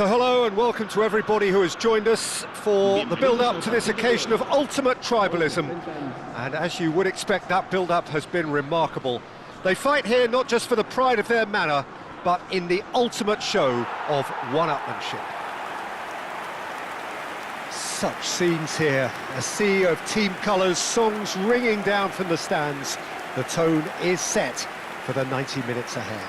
So hello and welcome to everybody who has joined us for the build-up to this occasion of ultimate tribalism. And as you would expect, that build-up has been remarkable. They fight here not just for the pride of their manor, but in the ultimate show of one-upmanship. Such scenes here, a sea of team colours, songs ringing down from the stands. The tone is set for the 90 minutes ahead.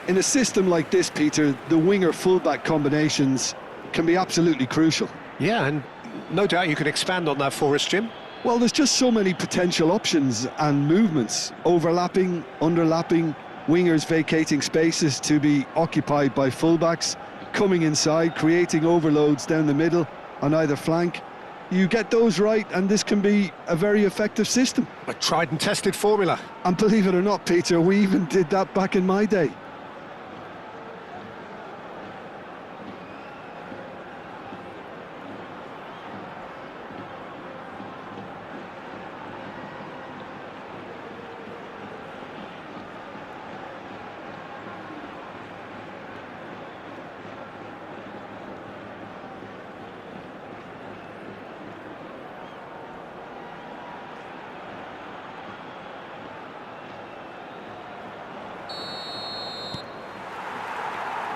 In a system like this, Peter, the winger-fullback combinations can be absolutely crucial. Yeah, and no doubt you could expand on that for us, Jim. Well, there's just so many potential options and movements, overlapping, underlapping, wingers vacating spaces to be occupied by fullbacks, coming inside, creating overloads down the middle on either flank. You get those right and this can be a very effective system. A tried and tested formula. And believe it or not, Peter, we even did that back in my day.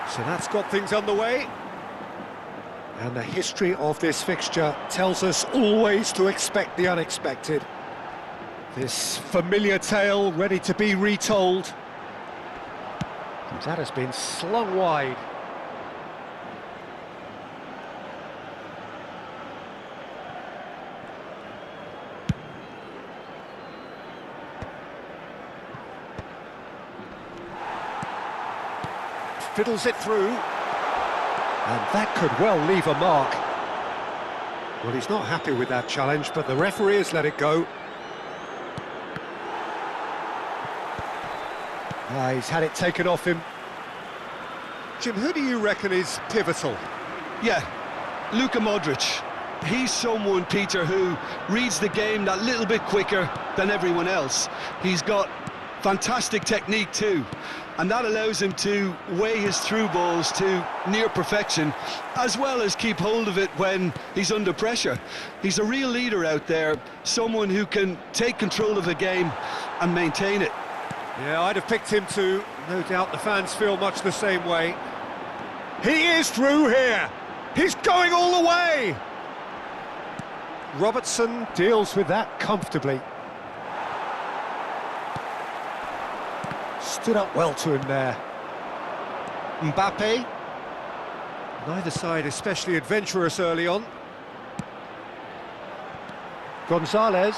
So that's got things underway. And the history of this fixture tells us always to expect the unexpected. This familiar tale ready to be retold. That has been slung wide. Fiddles it through, and that could well leave a mark. Well, he's not happy with that challenge, but the referee has let it go. He's had it taken off him. Jim, who do you reckon is pivotal? Yeah, Luka Modric. He's someone, Peter, who reads the game that little bit quicker than everyone else. He's got fantastic technique too, and that allows him to weigh his through balls to near perfection, as well as keep hold of it when he's under pressure. He's a real leader out there, someone who can take control of the game and maintain it. Yeah, I'd have picked him too. No doubt the fans feel much the same way. He is through here! He's going all the way! Robertson deals with that comfortably. Stood up well to him there. Mbappe. Neither side especially adventurous early on. Gonzalez.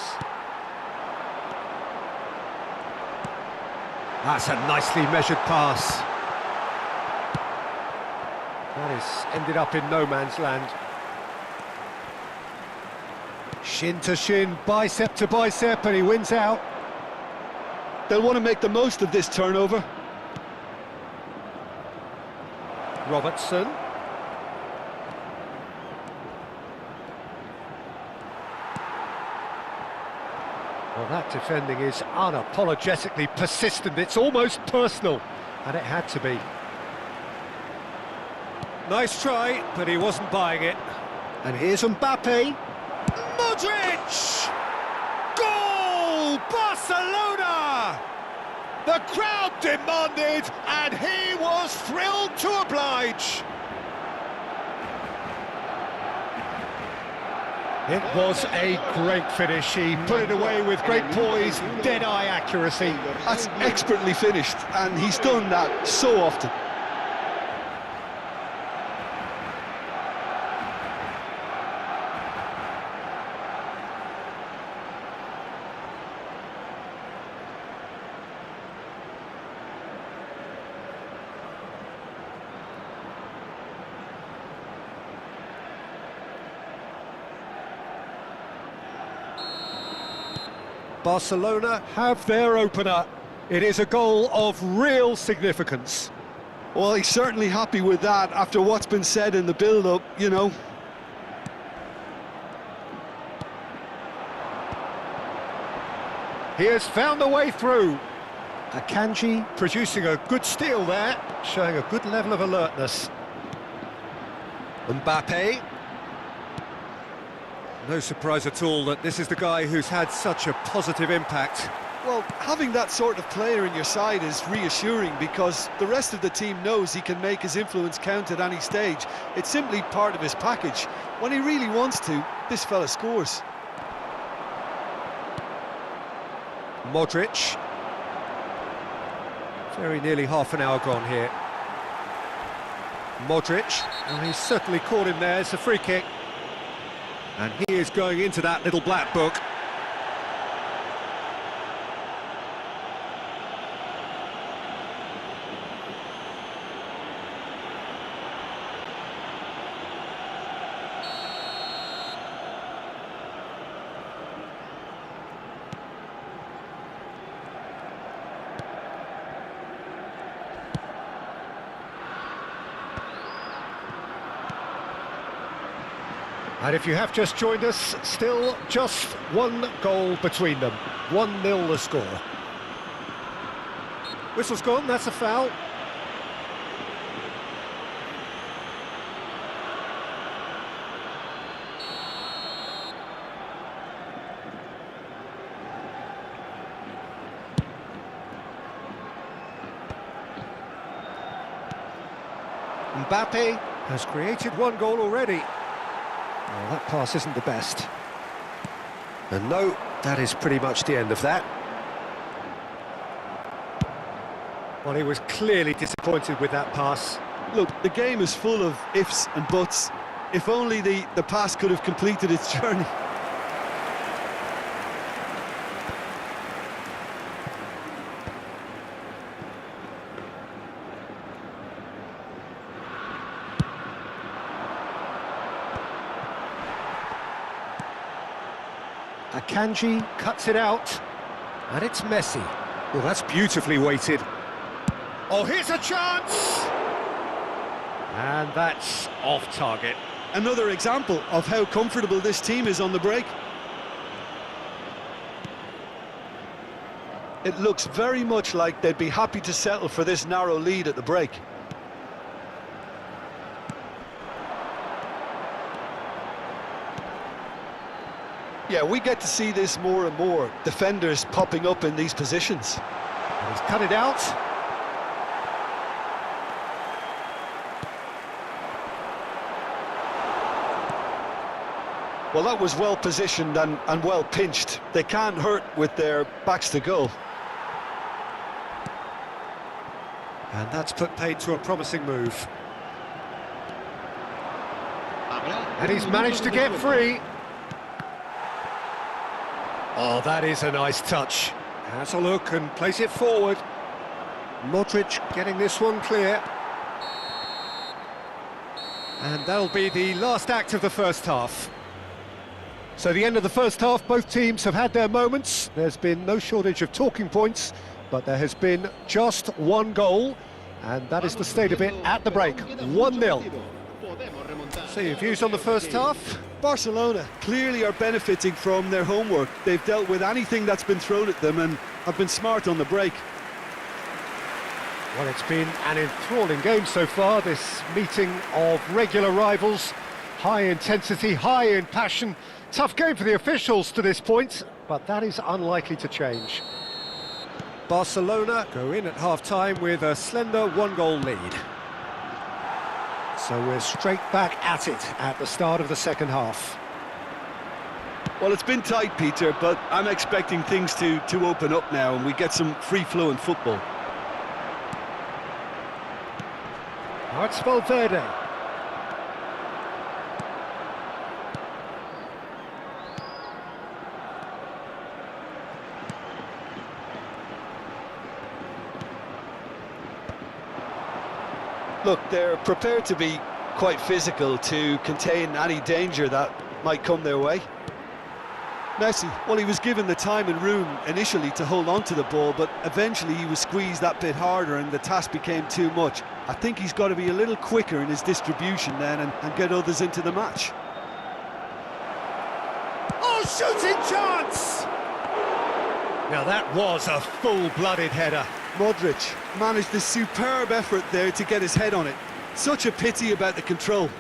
That's a nicely measured pass. That has ended up in no man's land. Shin to shin, bicep to bicep, and he wins out. They'll want to make the most of this turnover. Robertson. Well, that defending is unapologetically persistent. It's almost personal, and it had to be. Nice try, but he wasn't buying it. And here's Mbappe. Modric! Goal! Barcelona! The crowd demanded, and he was thrilled to oblige. It was a great finish. He put it away with great poise, dead-eye accuracy. That's expertly finished, and he's done that so often. Barcelona have their opener. It is a goal of real significance. Well, he's certainly happy with that after what's been said in the build-up, you know. He has found the way through. Akanji producing a good steal there, showing a good level of alertness. Mbappe. No surprise at all that this is the guy who's had such a positive impact. Well, having that sort of player in your side is reassuring because the rest of the team knows he can make his influence count at any stage. It's simply part of his package. When he really wants to, this fella scores. Modric. Very nearly half an hour gone here. Modric, well, he's certainly caught him there. It's a free kick. And he is going into that little black book. And if you have just joined us, still just one goal between them. 1-0 the score. Whistle's gone, that's a foul. Mbappe has created one goal already. Well, that pass isn't the best. And no, that is pretty much the end of that. Well, he was clearly disappointed with that pass. Look, the game is full of ifs and buts. If only the pass could have completed its journey. Akanji cuts it out, and it's Messi. Well, that's beautifully weighted. Oh, here's a chance! And that's off target. Another example of how comfortable this team is on the break. It looks very much like they'd be happy to settle for this narrow lead at the break. Yeah, we get to see this more and more. Defenders popping up in these positions. And he's cut it out. Well, that was well positioned and well pinched. They can't hurt with their backs to goal. And that's put paid to a promising move. And he's managed to get free. Oh, that is a nice touch. Has a look and plays it forward. Modric getting this one clear. And that'll be the last act of the first half. So the end of the first half, both teams have had their moments. There's been no shortage of talking points, but there has been just one goal, and that is the state of it at the break. 1-0. So your views on the first half? Barcelona clearly are benefiting from their homework. They've dealt with anything that's been thrown at them and have been smart on the break. Well, it's been an enthralling game so far, this meeting of regular rivals. High intensity, high in passion. Tough game for the officials to this point, but that is unlikely to change. Barcelona go in at half-time with a slender one-goal lead. So we're straight back at it at the start of the second half. Well, it's been tight, Peter, but I'm expecting things to open up now and we get some free-flowing football. Now it's Valverde. Look, they're prepared to be quite physical to contain any danger that might come their way. Messi, well, he was given the time and room initially to hold on to the ball, but eventually he was squeezed that bit harder and the task became too much. I think he's got to be a little quicker in his distribution then and get others into the match. Oh, shooting chance! Now that was a full-blooded header. Modric managed a superb effort there to get his head on it. Such a pity about the control.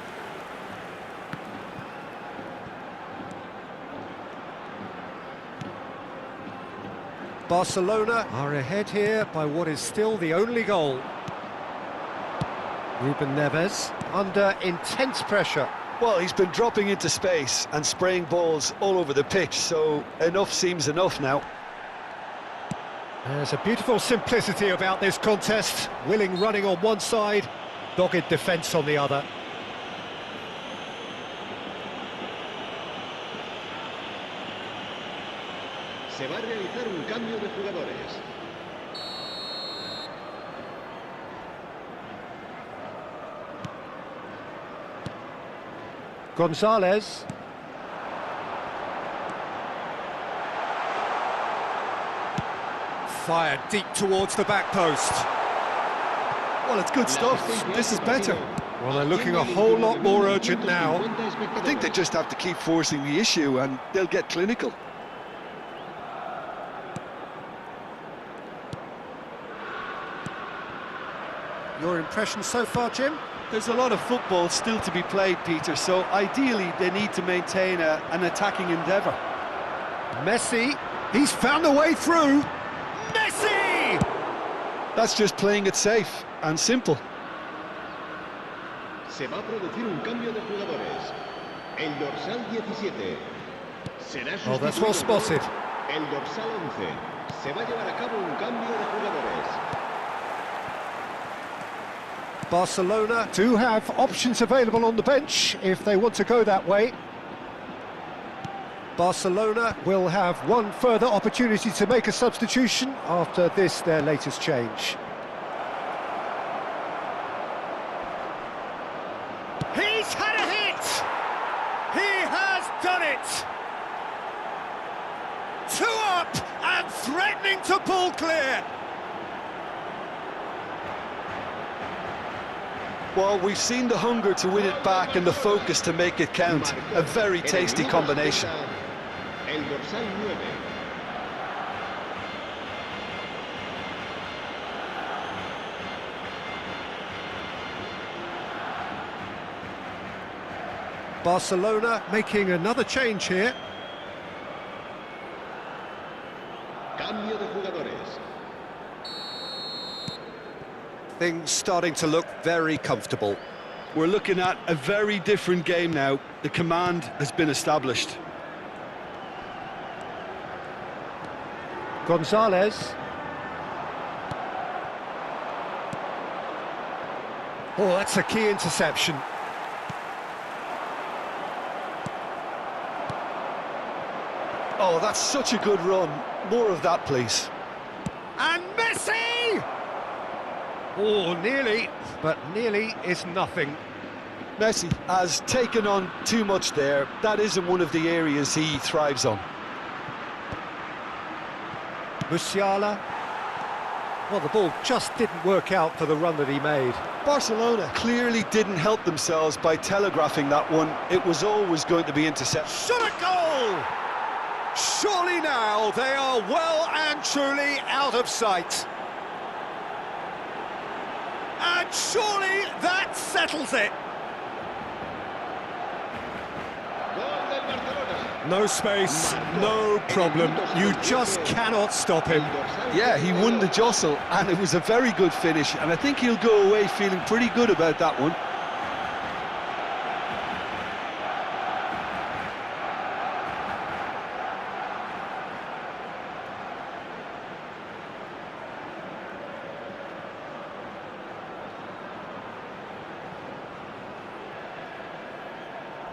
Barcelona are ahead here by what is still the only goal. Ruben Neves under intense pressure. Well, he's been dropping into space and spraying balls all over the pitch, so enough seems enough now. There's a beautiful simplicity about this contest. Willing running on one side, dogged defence on the other. Se va a realizar un cambio de jugadores. Gonzalez. Fired deep towards the back post. Well, it's good stuff. This is better. Well, they're looking a whole lot more urgent now. I think they just have to keep forcing the issue and they'll get clinical. Your impression so far, Jim? There's a lot of football still to be played, Peter, so ideally they need to maintain an attacking endeavour. Messi, he's found a way through. Messi! That's just playing it safe and simple. Se va a producir un cambio de jugadores. El dorsal 17 será sustituido. Oh, that's well spotted. El dorsal 11 se va a llevar a cabo un cambio de jugadores. Barcelona do have options available on the bench if they want to go that way. Barcelona will have one further opportunity to make a substitution after this, their latest change. He's had a hit! He has done it! 2 up and threatening to pull clear! Well, we've seen the hunger to win it back and the focus to make it count. A very tasty combination. El dorsal 9. Barcelona making another change here. Cambio de jugadores. Things starting to look very comfortable. We're looking at a very different game now. The command has been established. Gonzalez. Oh, that's a key interception. Oh, that's such a good run. More of that, please. And Messi! Oh, nearly, but nearly is nothing. Messi has taken on too much there. That isn't one of the areas he thrives on. Musiala. Well, the ball just didn't work out for the run that he made. Barcelona clearly didn't help themselves by telegraphing that one. It was always going to be intercepted. Shot a goal! Surely now they are well and truly out of sight. And surely that settles it. No space, no problem. You just cannot stop him. Yeah, he won the jostle, and it was a very good finish, and I think he'll go away feeling pretty good about that one.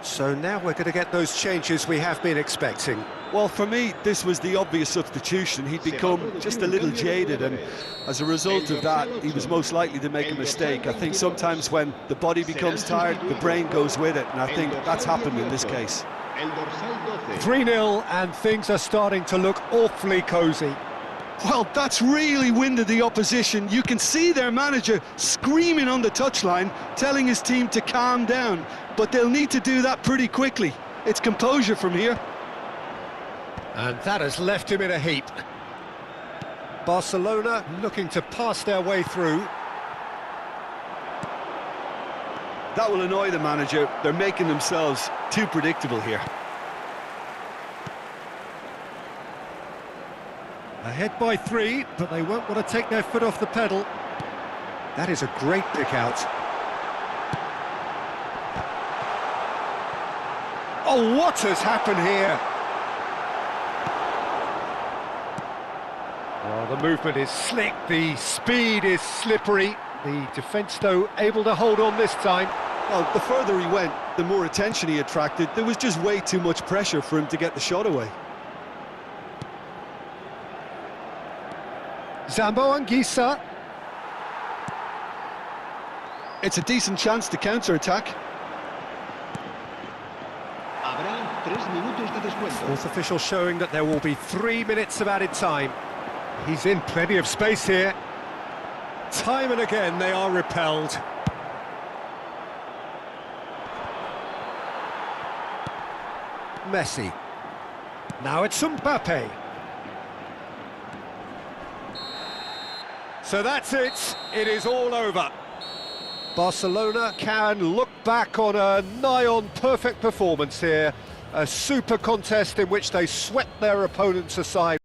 So now we're going to get those changes we have been expecting. Well, for me, this was the obvious substitution. He'd become just a little jaded, and as a result of that, he was most likely to make a mistake. I think sometimes when the body becomes tired, the brain goes with it, and I think that's happened in this case. 3-0, and things are starting to look awfully cosy. Well, that's really winded the opposition. You can see their manager screaming on the touchline, telling his team to calm down, but they'll need to do that pretty quickly. It's composure from here. And that has left him in a heap. Barcelona looking to pass their way through. That will annoy the manager. They're making themselves too predictable here. Ahead by 3, but they won't want to take their foot off the pedal. That is a great pick out. Oh, what has happened here? Oh, the movement is slick, the speed is slippery. The defence, though, able to hold on this time. Well, the further he went, the more attention he attracted. There was just way too much pressure for him to get the shot away. Zambo Anguissa. It's a decent chance to counter-attack. Habrá 3 minutos de descuento. Fourth official showing that there will be 3 minutes of added time. He's in plenty of space here. Time and again they are repelled. Messi. Now it's Mbappe. So that's it. It is all over. Barcelona can look back on a nigh-on perfect performance here. A super contest in which they swept their opponents aside.